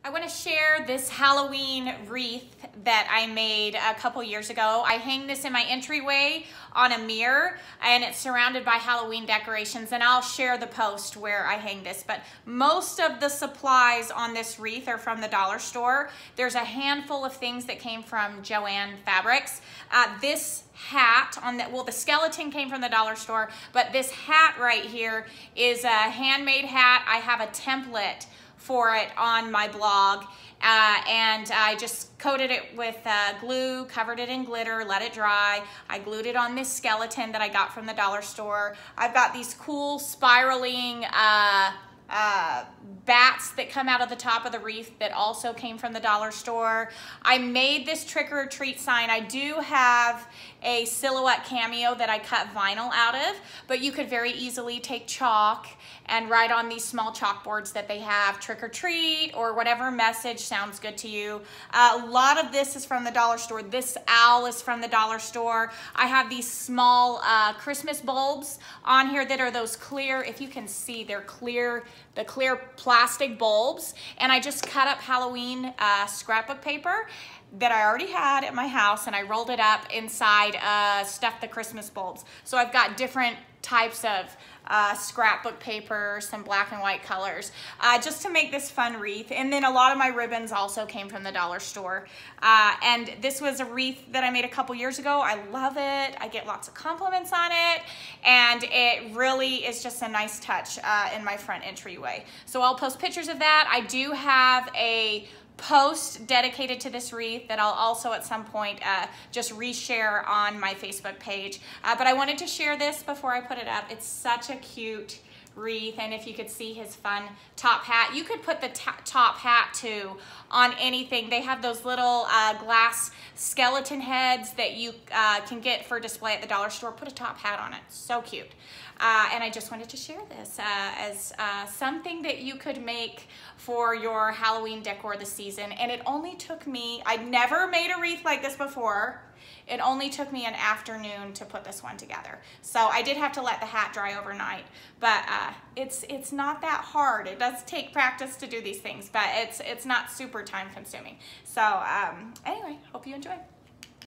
I want to share this Halloween wreath that I made a couple years ago. I hang this in my entryway on a mirror and it's surrounded by Halloween decorations, and I'll share the post where I hang this. But most of the supplies on this wreath are from the dollar store. There's a handful of things that came from Joann Fabrics. This hat on the, well, the skeleton came from the dollar store, but this hat right here is a handmade hat. I have a template for it on my blog, and I just coated it with glue, covered it in glitter, let it dry. I glued it on this skeleton that I got from the dollar store. I've got these cool spiraling bats that come out of the top of the wreath that also came from the dollar store. I made this trick or treat sign. I do have a silhouette cameo that I cut vinyl out of, but you could very easily take chalk and write on these small chalkboards that they have, trick or treat, or whatever message sounds good to you. A lot of this is from the dollar store. This owl is from the dollar store. I have these small Christmas bulbs on here that are those clear, if you can see, they're clear, the clear plastic bulbs, and I just cut up Halloween scrapbook paper that I already had at my house, and I rolled it up inside, stuffed the Christmas bulbs. So I've got different types of scrapbook paper, some black and white colors, just to make this fun wreath. And then a lot of my ribbons also came from the dollar store. And this was a wreath that I made a couple years ago. I love it. I get lots of compliments on it, and it really is just a nice touch in my front entryway. So I'll post pictures of that. I do have a post dedicated to this wreath that I'll also at some point just reshare on my Facebook page. But I wanted to share this before I put it up. It's such a cute wreath, and if you could see his fun top hat, you could put the top hat too on anything. They have those little glass skeleton heads that you can get for display at the dollar store. Put a top hat on it. So cute. And I just wanted to share this as something that you could make for your Halloween decor this season. And it only took me, I'd never made a wreath like this before. It only took me an afternoon to put this one together. So I did have to let the hat dry overnight, but it's not that hard. It does take practice to do these things, but it's not super time consuming. So anyway, hope you enjoy.